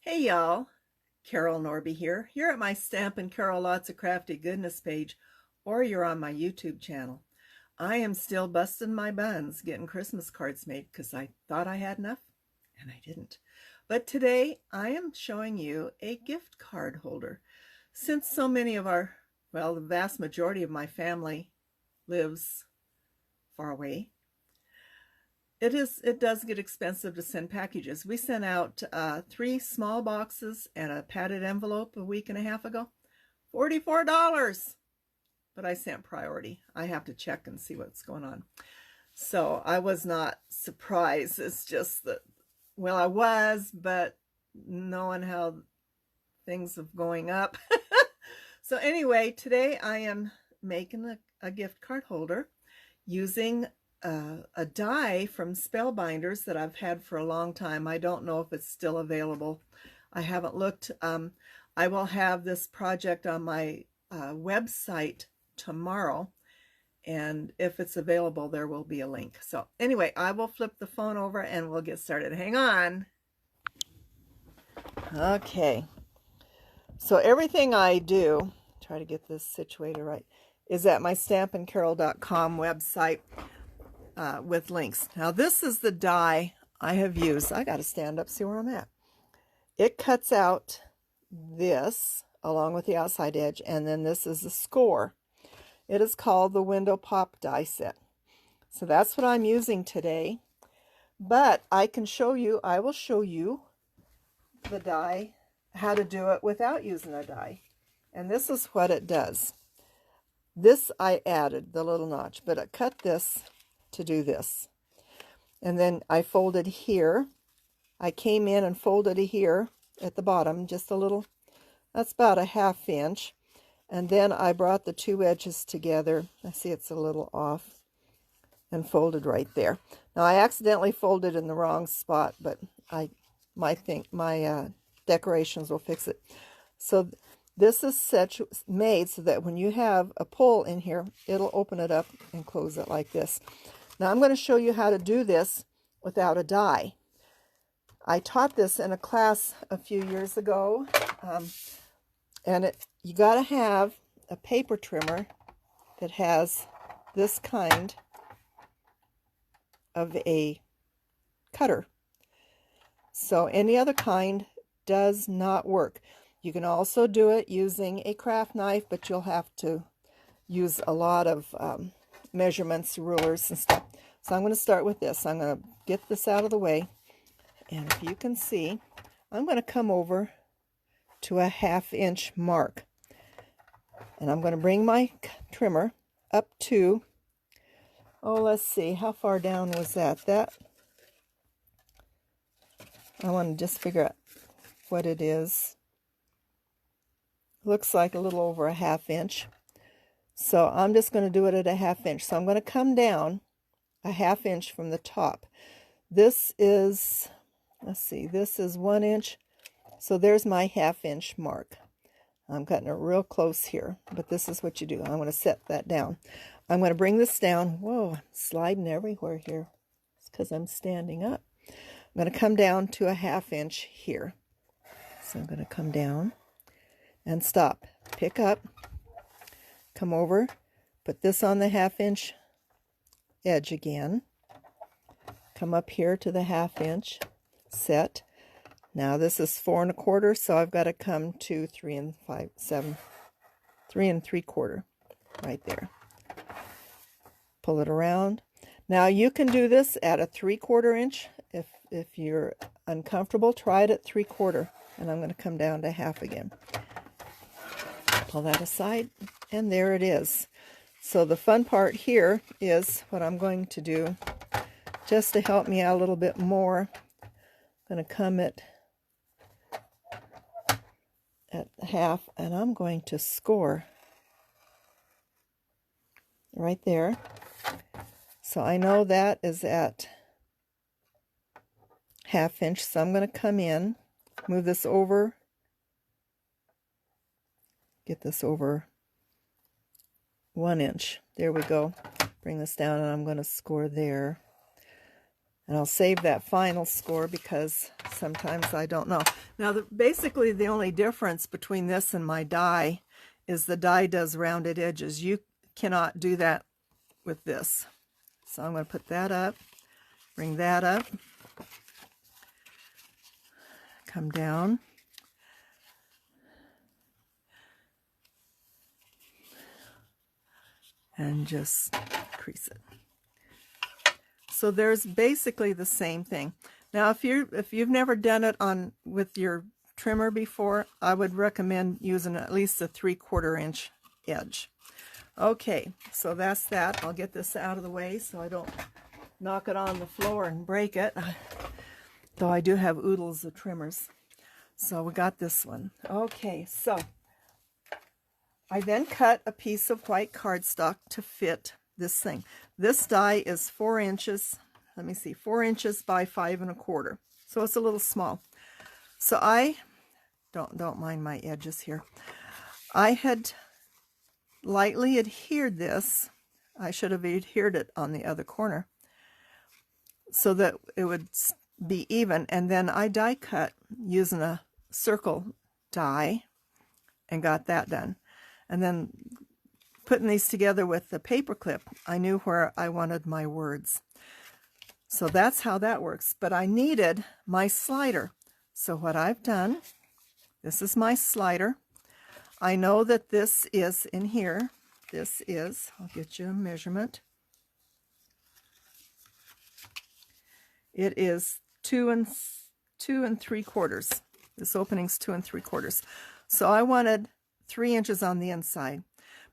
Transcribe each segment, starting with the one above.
Hey y'all, Carol Norby here. You're at my Stampin' Carol Lots of Crafty Goodness page, or you're on my YouTube channel. I am still busting my buns getting Christmas cards made because I thought I had enough, and I didn't. But today I am showing you a gift card holder. Since so many of the vast majority of my family lives far away, it does get expensive to send packages. We sent out 3 small boxes and a padded envelope a week and a half ago. $44. But I sent priority. I have to check and see what's going on. So I was not surprised. It's just that, well, I was, but knowing how things are going up. So anyway, today I am making a gift card holder using a die from Spellbinders that I've had for a long time. I don't know if it's still available. I haven't looked. I will have this project on my website tomorrow, and if it's available, there will be a link. So anyway, I will flip the phone over and we'll get started. Hang on. Okay. So everything I do, try to get this situated right, is at my stampincarol.com website. With links. Now this is the die I have used. I got to stand up, see where I'm at. It cuts out this along with the outside edge, and then this is the score. It is called the Window Pop die set. So that's what I'm using today. But I will show you the die, how to do it without using a die. And this is what it does. This I added, the little notch, but I cut this to do this. And then I folded here. I came in and folded it here at the bottom, just a little, that's about a 1/2 inch. And then I brought the 2 edges together. I see it's a little off, and folded right there. Now I accidentally folded in the wrong spot, but my decorations will fix it. So this is made so that when you have a pull in here, it'll open it up and close it like this. Now I'm going to show you how to do this without a die. I taught this in a class a few years ago, and you got to have a paper trimmer that has this kind of a cutter. So any other kind does not work. You can also do it using a craft knife, but you'll have to use a lot of measurements, rulers and stuff. So I'm going to start with this. I'm going to get this out of the way, and if you can see, I'm going to come over to a 1/2 inch mark, and I'm going to bring my trimmer up to, let's see, how far down was that? I want to just figure out what it is. Looks like a little over a 1/2 inch. So I'm just going to do it at a 1/2 inch. So I'm going to come down a 1/2 inch from the top. This is, let's see, this is 1 inch. So there's my 1/2 inch mark. I'm cutting it real close here, but this is what you do. I'm going to set that down. I'm going to bring this down. Whoa, I'm sliding everywhere here. It's because I'm standing up. I'm going to come down to a 1/2 inch here. So I'm going to come down and stop. Pick up. Come over. Put this on the 1/2 inch edge again. Come up here to the 1/2 inch. Set. Now this is 4 1/4, so I've got to come to 3 3 3/4 right there. Pull it around. Now you can do this at a 3/4 inch. If you're uncomfortable, try it at 3/4, and I'm going to come down to 1/2 again. Pull that aside, and there it is. So the fun part here is what I'm going to do, just to help me out a little bit more. I'm going to come at 1/2, and I'm going to score right there. So I know that is at 1/2 inch, so I'm going to come in, move this over, get this over 1 inch. There we go. Bring this down, and I'm going to score there. And I'll save that final score because sometimes I don't know. Now, basically the only difference between this and my die is the die does rounded edges. You cannot do that with this. So I'm going to put that up, bring that up, come down. And just crease it. So there's basically the same thing. Now, if you've never done it with your trimmer before, I would recommend using at least a 3/4 inch edge. Okay, so that's that. I'll get this out of the way so I don't knock it on the floor and break it. Though I do have oodles of trimmers. So we got this one. Okay, so I then cut a piece of white cardstock to fit this thing. This die is 4 inches. Let me see, 4 inches by 5 1/4. So it's a little small. So I don't mind my edges here. I had lightly adhered this. I should have adhered it on the other corner so that it would be even. And then I die cut using a circle die and got that done. And then putting these together with the paper clip, I knew where I wanted my words. So that's how that works. But I needed my slider. So what I've done, this is my slider. I know that this is in here. This is, I'll get you a measurement. It is 2 3/4. This opening's 2 3/4. So I wanted 3 inches on the inside.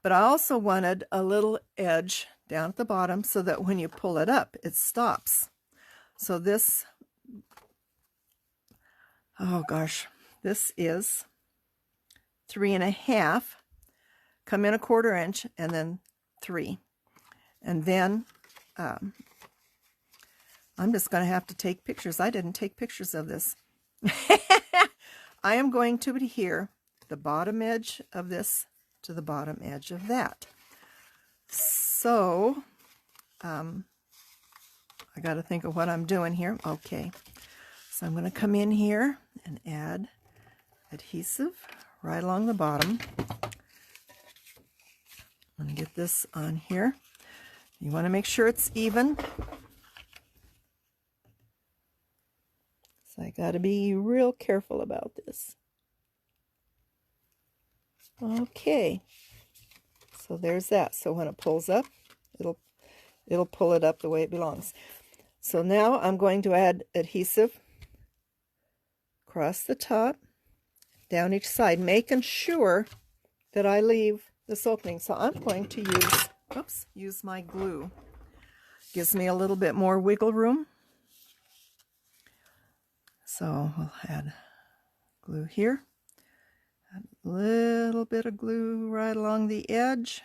But I also wanted a little edge down at the bottom so that when you pull it up, it stops. So this, oh gosh, this is 3 1/2. Come in a 1/4 inch and then 3. And then I'm just going to have to take pictures. I didn't take pictures of this. I am going to adhere the bottom edge of this to the bottom edge of that. So I got to think of what I'm doing here. Okay, so I'm going to come in here and add adhesive right along the bottom. I'm going to get this on here. You want to make sure it's even. So I got to be real careful about this. Okay, so there's that. So when it pulls up, it'll pull it up the way it belongs. So now I'm going to add adhesive across the top, down each side, making sure that I leave this opening. So I'm going to use my glue. Gives me a little bit more wiggle room. So we'll add glue here. A little bit of glue right along the edge.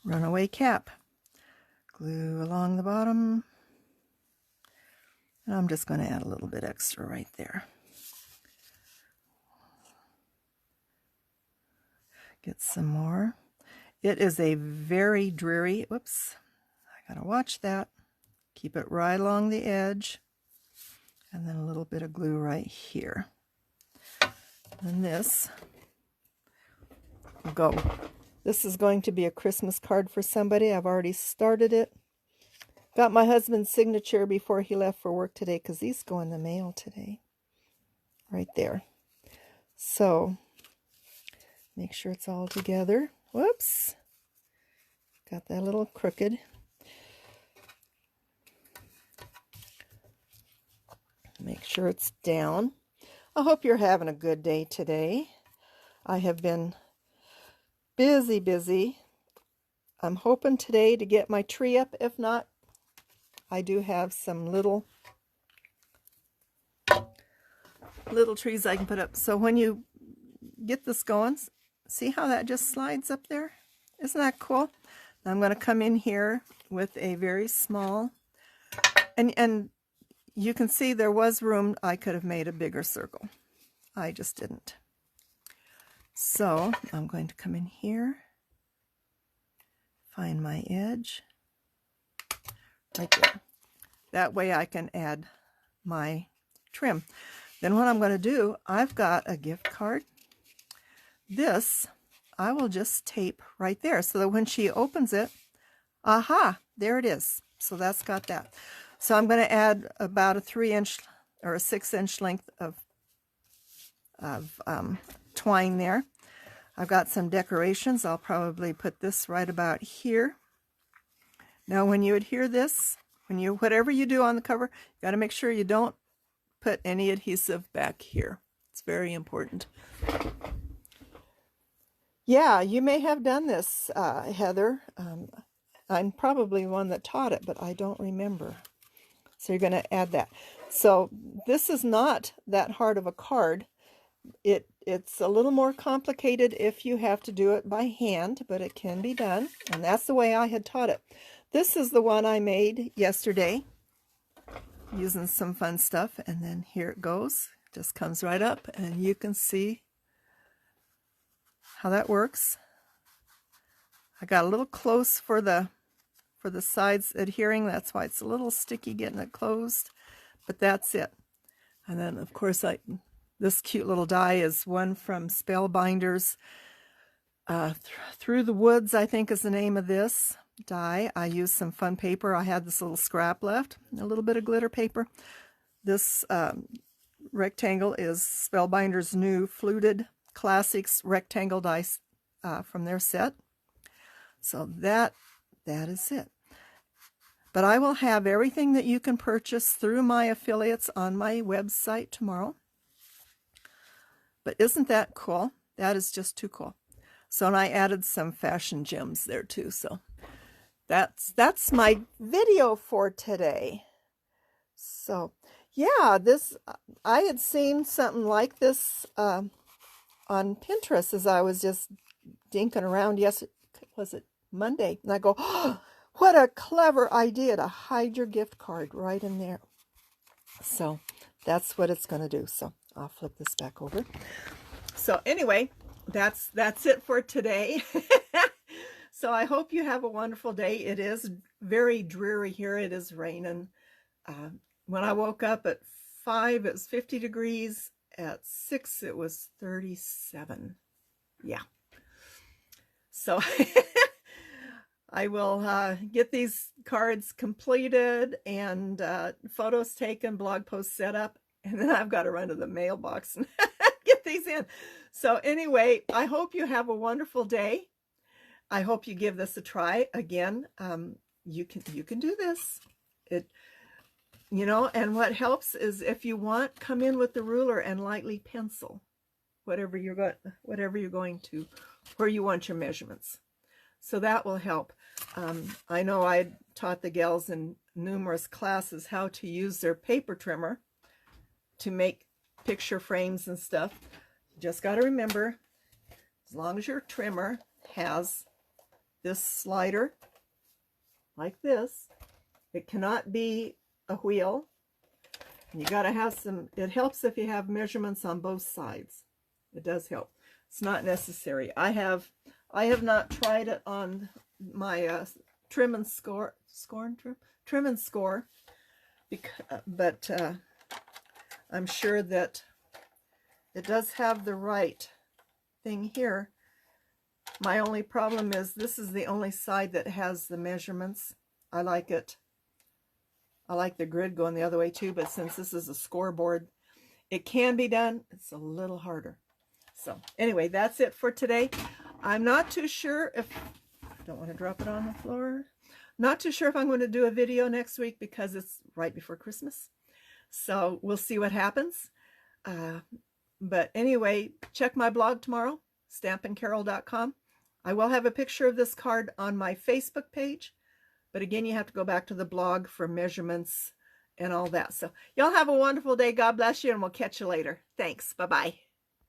Runaway cap. Glue along the bottom. And I'm just going to add a little bit extra right there. Get some more. It is a very dreary, whoops, I gotta watch that. Keep it right along the edge. And then a little bit of glue right here. And this will go. This is going to be a Christmas card for somebody. I've already started it. Got my husband's signature before he left for work today because these go in the mail today. Right there. So, make sure it's all together. Whoops. Got that a little crooked. Make sure it's down. I hope you're having a good day today. I have been busy. I'm hoping today to get my tree up. If not, I do have some little trees I can put up. So when you get this going, see how that just slides up there? Isn't that cool? Now I'm going to come in here with a very small, and you can see there was room. I could have made a bigger circle. I just didn't. So I'm going to come in here, find my edge right there. That way I can add my trim. Then what I'm going to do, I've got a gift card. This I will just tape right there so that when she opens it, aha, there it is. So that's got that. So I'm going to add about a 3-inch or a 6-inch length of twine there. I've got some decorations. I'll probably put this right about here. Now when you adhere this, whatever you do on the cover, you got to make sure you don't put any adhesive back here. It's very important. Yeah, you may have done this, Heather. I'm probably the one that taught it, but I don't remember. So you're going to add that. So this is not that hard of a card. It's a little more complicated if you have to do it by hand, but it can be done. And that's the way I had taught it. This is the one I made yesterday using some fun stuff. And then here it goes. Just comes right up and you can see how that works. I got a little close for the sides adhering. That's why it's a little sticky getting it closed. But that's it. And then of course this cute little die is one from Spellbinders. Through the Woods, I think, is the name of this die. I used some fun paper. I had this little scrap left, a little bit of glitter paper. This rectangle is Spellbinders' new Fluted Classics rectangle dice from their set. So that is it. But I will have everything that you can purchase through my affiliates on my website tomorrow. But isn't that cool? That is just too cool. So, and I added some fashion gems there too. So that's my video for today. So yeah, I had seen something like this on Pinterest as I was just dinking around. Yes, was it Monday? And I go, oh, what a clever idea to hide your gift card right in there. So that's what it's going to do. So I'll flip this back over. So anyway, that's it for today. So I hope you have a wonderful day. It is very dreary here. It is raining. When I woke up at 5, it was 50 degrees. At 6, it was 37. Yeah. So I will get these cards completed and photos taken, blog posts set up, and then I've got to run to the mailbox and get these in. So anyway, I hope you have a wonderful day. I hope you give this a try. Again, you can do this. And what helps is if you want, come in with the ruler and lightly pencil whatever you're going to, where you want your measurements. So that will help. I know I taught the gals in numerous classes how to use their paper trimmer to make picture frames and stuff. You just got to remember, as long as your trimmer has this slider like this, it cannot be a wheel. You got to have some, it helps if you have measurements on both sides. It does help. It's not necessary. I have not tried it on my trim and score, but I'm sure that it does have the right thing here. My only problem is this is the only side that has the measurements. I like it. I like the grid going the other way too, but since this is a scoreboard, it can be done. It's a little harder. So anyway, that's it for today. I'm not too sure if, don't want to drop it on the floor. Not too sure if I'm going to do a video next week because it's right before Christmas. So we'll see what happens. But anyway, check my blog tomorrow, stampandcarol.com. I will have a picture of this card on my Facebook page. But again, you have to go back to the blog for measurements and all that. So y'all have a wonderful day. God bless you, and we'll catch you later. Thanks. Bye-bye.